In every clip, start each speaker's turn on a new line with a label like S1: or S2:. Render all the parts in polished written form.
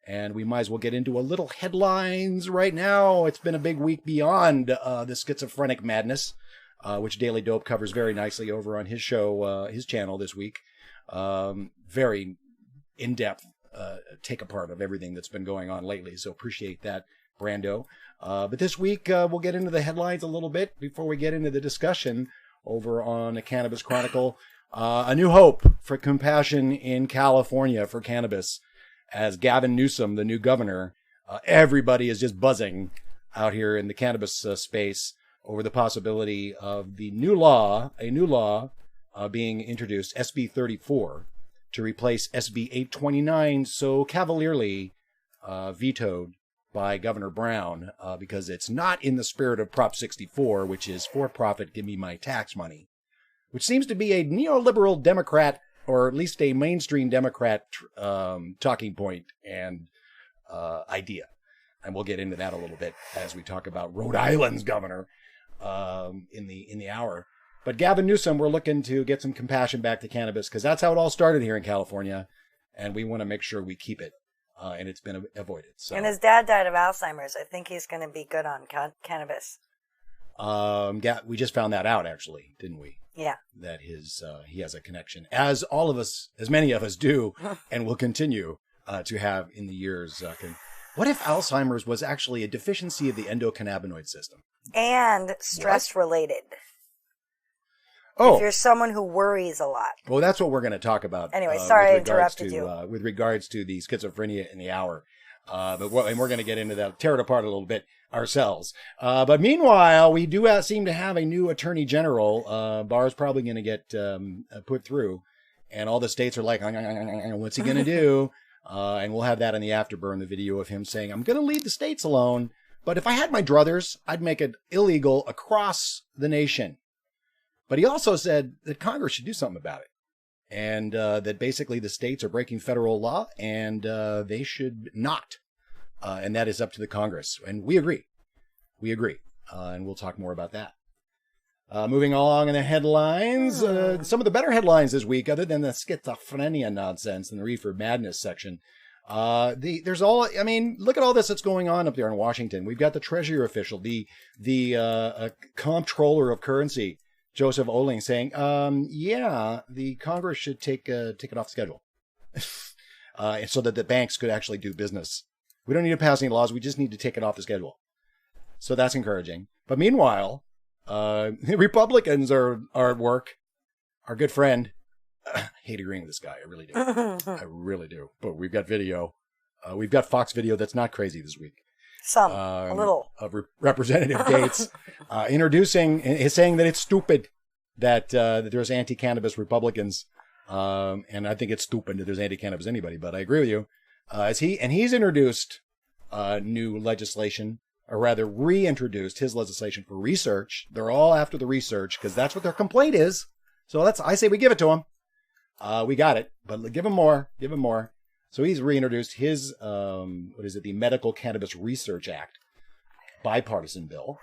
S1: And we might as well get into a little headlines right now. It's been a big week beyond the schizophrenic madness, which Daily Dope covers very nicely over on his show, his channel this week. Very in-depth take apart of everything that's been going on lately. So appreciate that, Brando. But this week, we'll get into the headlines a little bit before we get into the discussion over on the Cannabis Chronicle. A new hope for compassion in California for cannabis. As Gavin Newsom, the new governor, everybody is just buzzing out here in the cannabis space over the possibility of a new law being introduced, SB 34, to replace SB 829, so cavalierly vetoed by Governor Brown, because it's not in the spirit of Prop 64, which is for profit, give me my tax money, which seems to be a neoliberal Democrat, or at least a mainstream Democrat talking point and idea. And we'll get into that a little bit as we talk about Rhode Island's governor in the hour. But Gavin Newsom, we're looking to get some compassion back to cannabis, because that's how it all started here in California, and we want to make sure we keep it, and it's been avoided. So.
S2: And his dad died of Alzheimer's. I think he's going to be good on cannabis.
S1: We just found that out, actually, didn't we?
S2: Yeah.
S1: That he has a connection, as all of us, as many of us do, and will continue to have in the years. What if Alzheimer's was actually a deficiency of the endocannabinoid system?
S2: And stress-related.
S1: Oh.
S2: If you're someone who worries a lot.
S1: Well, that's what we're going to talk about.
S2: Anyway, sorry I interrupted you.
S1: With regards to the schizophrenia in the hour. And we're going to get into that, tear it apart a little bit ourselves. But meanwhile, we do seem to have a new attorney general. Barr's probably going to get put through. And all the states are like, what's he going to do? And we'll have that in the afterburn, the video of him saying, I'm going to leave the states alone. But if I had my druthers, I'd make it illegal across the nation. But he also said that Congress should do something about it. And that basically the states are breaking federal law, and they should not. And that is up to the Congress. And we agree. We agree. And we'll talk more about that. Moving along in the headlines, some of the better headlines this week, other than the schizophrenia nonsense in the Reefer Madness section. Look at all this that's going on up there in Washington. We've got the Treasury official, the comptroller of currency, Joseph Oling, saying, the Congress should take it off schedule so that the banks could actually do business. We don't need to pass any laws. We just need to take it off the schedule. So that's encouraging. But meanwhile, Republicans are at work. Our good friend, I hate agreeing with this guy. I really do. I really do. But we've got video. We've got Fox video that's not crazy this week.
S2: A little.
S1: Of Representative Gates is saying that it's stupid that there's anti-cannabis Republicans. And I think it's stupid that there's anti-cannabis anybody, but I agree with you. He's introduced new legislation, or rather reintroduced his legislation for research. They're all after the research because that's what their complaint is. So I say we give it to them. We got it, but give him more. Give him more. So he's reintroduced his, the Medical Cannabis Research Act, bipartisan bill.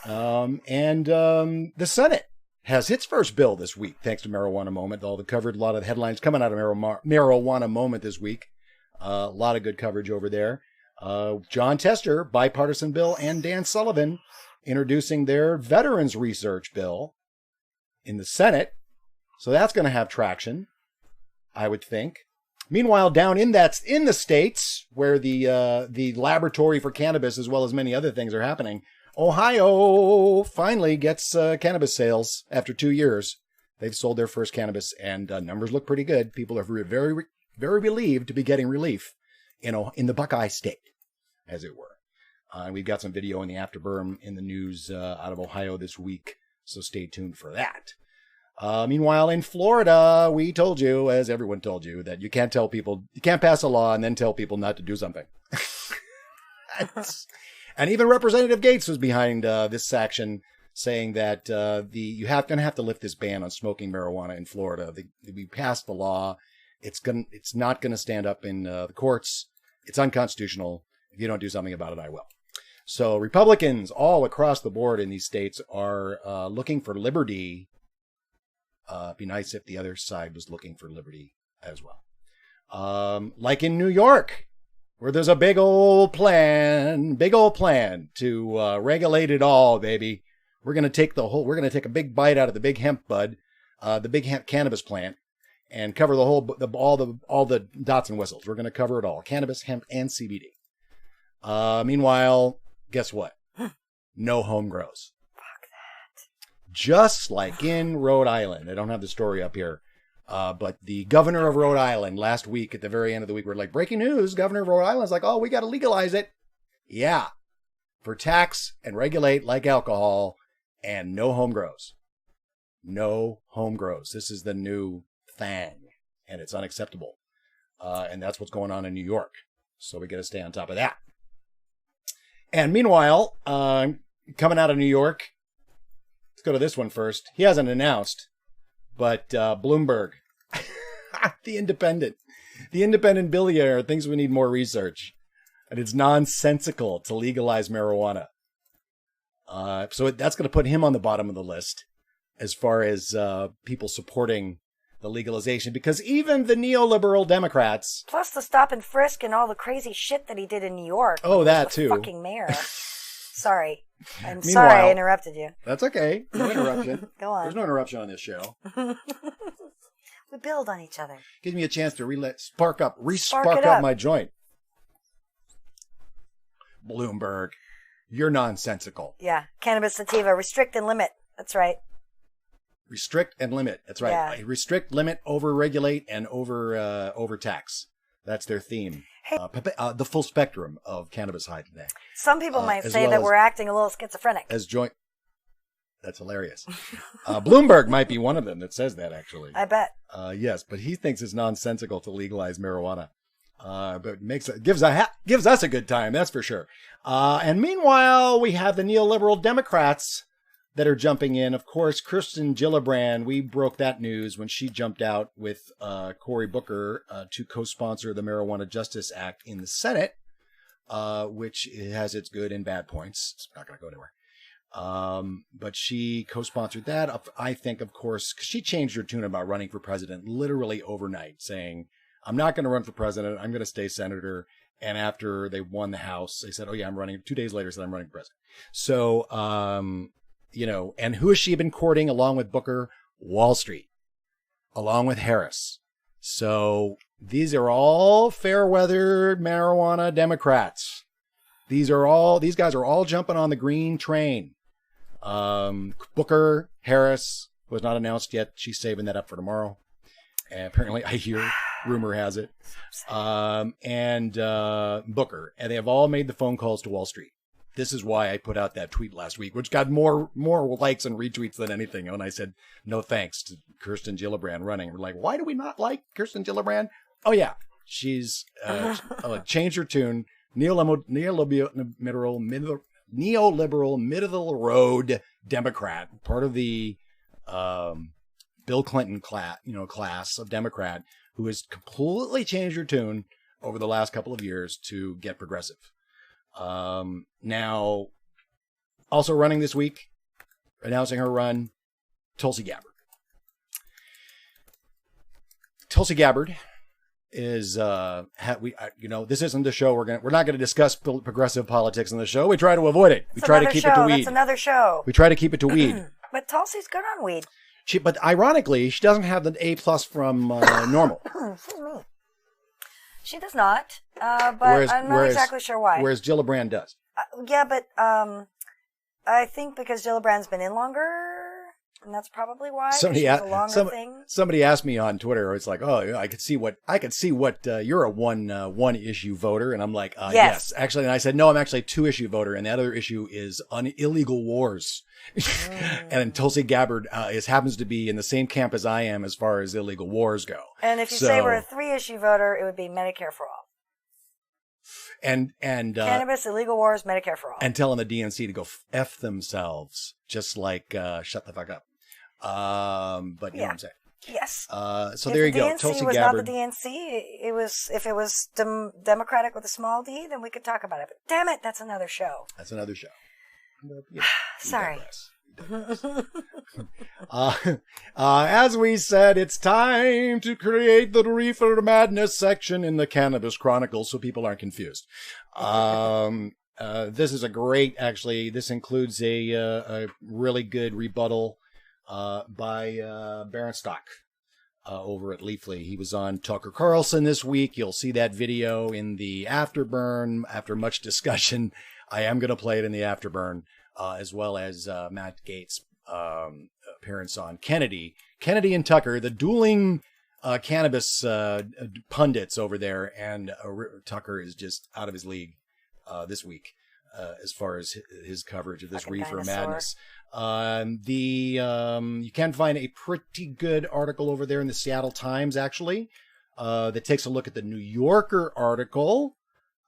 S1: The Senate has its first bill this week, thanks to Marijuana Moment. A lot of the headlines coming out of Marijuana Moment this week. A lot of good coverage over there. John Tester, bipartisan bill, and Dan Sullivan introducing their Veterans Research Bill in the Senate. So that's going to have traction, I would think. Meanwhile, down in the states where the laboratory for cannabis, as well as many other things, are happening, Ohio finally gets cannabis sales after 2 years. They've sold their first cannabis, and numbers look pretty good. People are very, very relieved to be getting relief in the Buckeye State, as it were. And we've got some video in the afterburn in the news out of Ohio this week, so stay tuned for that. Meanwhile, in Florida, we told you, as everyone told you, that you can't pass a law and then tell people not to do something. And even Representative Gates was behind this action, saying that you're going to have to lift this ban on smoking marijuana in Florida. We passed the law. It's not going to stand up in the courts. It's unconstitutional. If you don't do something about it, I will. So Republicans all across the board in these states are looking for liberty. It'd be nice if the other side was looking for liberty as well. Like in New York, where there's a big old plan to regulate it all, baby. We're going to take a big bite out of the big hemp bud, the big hemp cannabis plant, and cover all the dots and whistles. We're going to cover it all: cannabis, hemp, and CBD. Meanwhile, guess what? No home grows.
S2: Fuck that.
S1: Just like in Rhode Island. I don't have the story up here. But the governor of Rhode Island last week, at the very end of the week, we're like, breaking news, governor of Rhode Island's like, oh, we got to legalize it. Yeah. For tax and regulate like alcohol, and no home grows. No home grows. This is the new thing, and it's unacceptable. And that's what's going on in New York. So we got to stay on top of that. And meanwhile, coming out of New York, let's go to this one first. He hasn't announced, but Bloomberg, the independent billionaire, thinks we need more research, and it's nonsensical to legalize marijuana. So that's going to put him on the bottom of the list as far as people supporting the legalization, because even the neoliberal Democrats.
S2: Plus the stop and frisk and all the crazy shit that he did in New York.
S1: Oh, that too.
S2: Fucking mayor. Sorry. I'm
S1: Meanwhile,
S2: sorry I interrupted you.
S1: That's okay. No interruption.
S2: Go on.
S1: There's no interruption on this show.
S2: We build on each other.
S1: Gives me a chance to re-spark up my joint. Bloomberg, you're nonsensical.
S2: Yeah. Cannabis sativa. Restrict and limit. That's right.
S1: Restrict and limit. That's right.
S2: Yeah.
S1: Restrict, limit, over-regulate, and overtax. That's their theme.
S2: Hey.
S1: The full spectrum of cannabis high today.
S2: Some people might say that we're acting a little schizophrenic.
S1: That's hilarious. Bloomberg might be one of them that says that, actually.
S2: I bet.
S1: Yes, but he thinks it's nonsensical to legalize marijuana. But gives us a good time, that's for sure. And meanwhile, we have the neoliberal Democrats that are jumping in. Of course, Kirsten Gillibrand, we broke that news when she jumped out with Cory Booker to co-sponsor the Marijuana Justice Act in the Senate, which has its good and bad points. It's not going to go anywhere. But she co-sponsored that. I think, of course, 'cause she changed her tune about running for president literally overnight, saying, I'm not going to run for president. I'm going to stay senator. And after they won the House, they said, oh, yeah, I'm running. 2 days later, said I'm running for president. So, and who has she been courting along with Booker? Wall Street, along with Harris. So these are all fair-weathered marijuana Democrats. These guys are all jumping on the green train. Booker, Harris was not announced yet. She's saving that up for tomorrow. And apparently, I hear, rumor has it. And Booker. And they have all made the phone calls to Wall Street. This is why I put out that tweet last week, which got more likes and retweets than anything. And I said, no thanks to Kirsten Gillibrand running. We're like, why do we not like Kirsten Gillibrand? Oh, yeah. She's changed her tune. Neoliberal middle-of-the-road Democrat, part of the Bill Clinton class of Democrat, who has completely changed her tune over the last couple of years to get progressive. Now, also running this week, announcing her run, Tulsi Gabbard. Tulsi Gabbard is this isn't the show we're not going to discuss progressive politics in the show. We try to avoid it. We try to keep it to weed.
S2: That's another show.
S1: We try to keep it to weed.
S2: But Tulsi's good on weed.
S1: But ironically, she doesn't have the A+ from normal.
S2: She does not. But I'm not exactly sure why.
S1: Whereas Gillibrand does.
S2: Yeah, but I think because Gillibrand's been in longer. And that's probably why. Somebody
S1: asked me on Twitter. It's like, oh, I could see what you're a one issue voter, and I'm like, yes, actually. And I said, no, I'm actually a 2-issue voter, and the other issue is on illegal wars. And Tulsi Gabbard happens to be in the same camp as I am as far as illegal wars go.
S2: And if you say we're a 3-issue voter, it would be Medicare for all.
S1: And
S2: cannabis, illegal wars, Medicare for all.
S1: And telling the DNC to go F themselves, just like shut the fuck up. But you know what I'm saying.
S2: Yes.
S1: So there you go.
S2: Tulsi was Gabbard. Not the DNC. It was, if it was Democratic with a small d, then we could talk about it. But damn it, that's another show.
S1: That's another show.
S2: Sorry.
S1: As we said, it's time to create the Reefer Madness section in the Cannabis Chronicles so people aren't confused. This is a great, actually, this includes a really good rebuttal by Baron Stock over at Leafly. He was on Tucker Carlson this week. You'll see that video in the Afterburn. After much discussion, I am going to play it in the Afterburn, as well as Matt Gaetz' appearance on Kennedy. Kennedy and Tucker, the dueling cannabis pundits over there, and Tucker is just out of his league this week as far as his coverage of this Reefer Madness. You can find a pretty good article over there in the Seattle Times, actually, that takes a look at the New Yorker article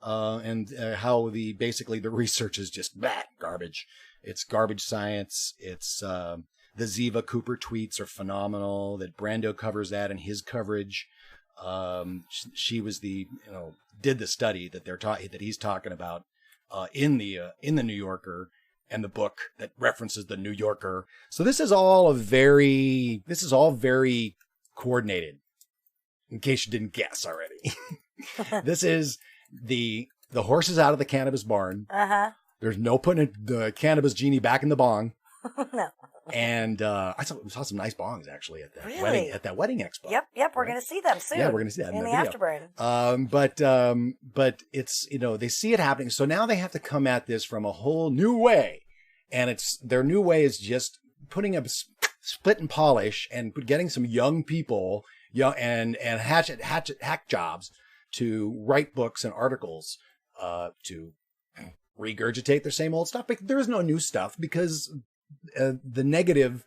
S1: and how basically the research is just garbage. It's garbage science. It's the Ziva Cooper tweets are phenomenal. That Brando covers that in his coverage. She was did the study that that he's talking about in the New Yorker, and the book that references the New Yorker. So this is all very coordinated, in case you didn't guess already. This is the horses out of the cannabis barn. There's no putting the cannabis genie back in the bong.
S2: No.
S1: And I saw some nice bongs actually at that wedding expo.
S2: Yep. We're going to see them soon.
S1: Yeah, we're going to see that
S2: in the Afterburn.
S1: But it's, they see it happening. So now they have to come at this from a whole new way. And their new way is just putting up split and polish and getting some young people, and hack jobs to write books and articles, to regurgitate their same old stuff. But there is no new stuff because the negative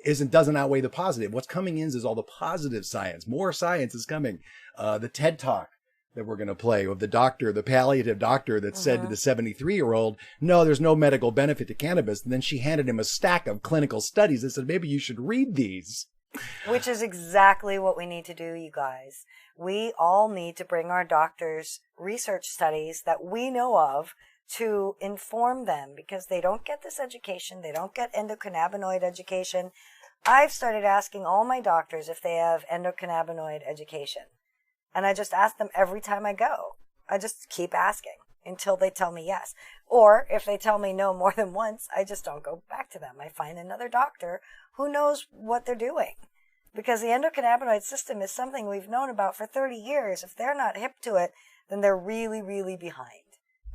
S1: doesn't outweigh the positive. What's coming in is all the positive science. More science is coming. The TED Talk that we're going to play of the palliative doctor that said to the 73-year-old, no, there's no medical benefit to cannabis. And then she handed him a stack of clinical studies and said, maybe you should read these.
S2: Which is exactly what we need to do, you guys. We all need to bring our doctors research studies that we know of to inform them, because they don't get this education. They don't get endocannabinoid education. I've started asking all my doctors if they have endocannabinoid education. And I just ask them every time I go. I just keep asking until they tell me yes. Or if they tell me no more than once, I just don't go back to them. I find another doctor who knows what they're doing. Because the endocannabinoid system is something we've known about for 30 years. If they're not hip to it, then they're really, really behind.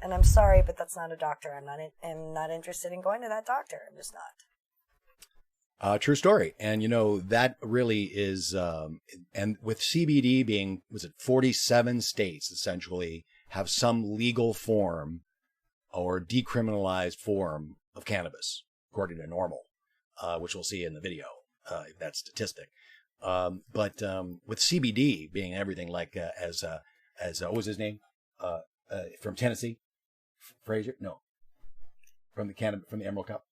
S2: And I'm sorry, but that's not a doctor. I'm not interested in going to that doctor. I'm just not.
S1: True story. And, that really is, and with CBD being, 47 states essentially have some legal form or decriminalized form of cannabis, according to NORML, which we'll see in the video, that statistic. But with CBD being everything like, what was his name? From Tennessee? Frazier? No. From the Emerald Cup.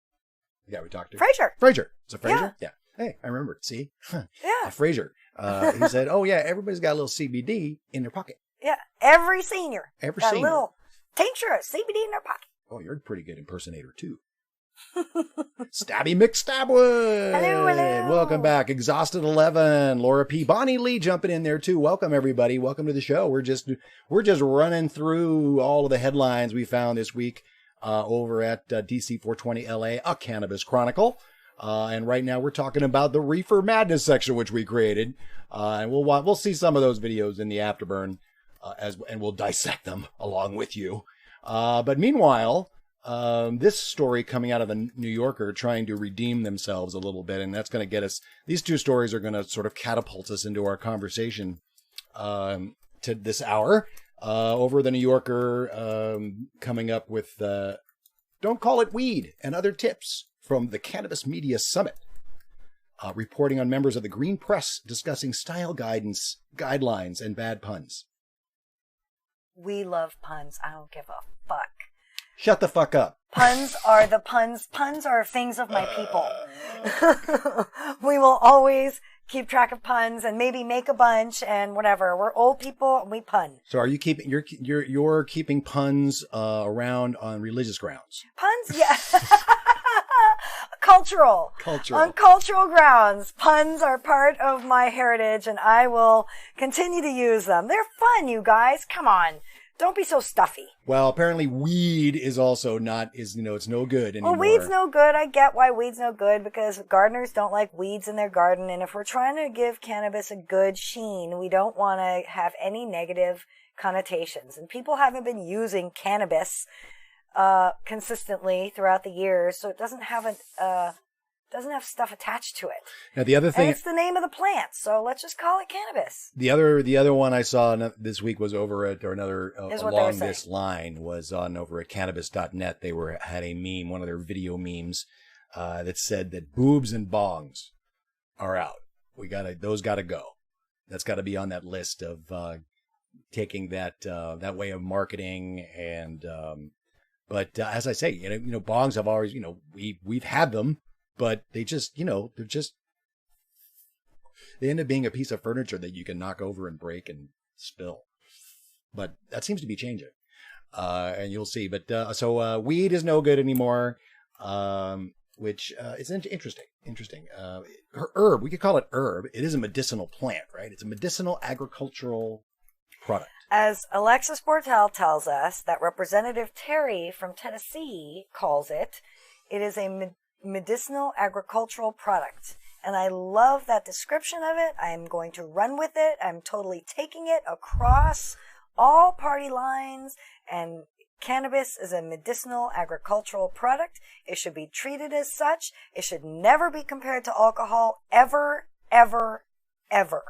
S1: The guy we talked to. Frazier. Is it Frazier? Yeah. Hey, I remember it. See?
S2: Yeah.
S1: Frazier. He said, oh, yeah, everybody's got a little CBD in their pocket.
S2: Yeah. Every senior.
S1: Got
S2: a little tincture of CBD in their pocket.
S1: Oh, you're a pretty good impersonator, too. Stabby McStabwood.
S2: Hello.
S1: Welcome back. Exhausted 11. Laura P. Bonnie Lee jumping in there, too. Welcome, everybody. Welcome to the show. We're just running through all of the headlines we found this week over at DC 420 LA, a Cannabis Chronicle. And right now we're talking about the Reefer Madness section, which we created. And we'll see some of those videos in the Afterburn, and we'll dissect them along with you. But meanwhile, this story coming out of the New Yorker trying to redeem themselves a little bit, and that's going to get us, these two stories are going to sort of catapult us into our conversation to this hour. Over the New Yorker, coming up with Don't Call It Weed and other tips from the Cannabis Media Summit. Reporting on members of the Green Press discussing style guidelines and bad puns.
S2: We love puns. I don't give a fuck.
S1: Shut the fuck up.
S2: Puns are the puns. Puns are things of my people. We will always keep track of puns and maybe make a bunch and whatever. We're old people and we pun.
S1: So are you keeping you're keeping puns around on religious grounds?
S2: Puns, yeah. cultural.
S1: Cultural.
S2: On cultural grounds. Puns are part of my heritage, and I will continue to use them. They're fun, you guys. Come on. Don't be so stuffy.
S1: Well, apparently weed is also it's no good anymore.
S2: Well, weed's no good. I get why weed's no good, because gardeners don't like weeds in their garden. And if we're trying to give cannabis a good sheen, we don't want to have any negative connotations. And people haven't been using cannabis consistently throughout the years, so it doesn't have stuff attached to it.
S1: Now the other thing,
S2: and it's the name of the plant, so let's just call it cannabis.
S1: The other one I saw this week was over at, or another along this line was on over at cannabis.net. They had a meme, one of their video memes, that said that boobs and bongs are out. Those gotta go. That's gotta be on that list of taking that way of marketing. And but as I say, bongs have always, we've had them. But they just, they end up being a piece of furniture that you can knock over and break and spill. But that seems to be changing. And you'll see. But so weed is no good anymore, which is interesting. Herb, we could call it herb. It is a medicinal plant, right? It's a medicinal agricultural product.
S2: As Alexis Bortel tells us, that Representative Terry from Tennessee calls it, it is a medicinal agricultural product. And I love that description of it. I'm going to run with it. I'm totally taking it across all party lines. And cannabis is a medicinal agricultural product. It should be treated as such. It should never be compared to alcohol, ever, ever, ever.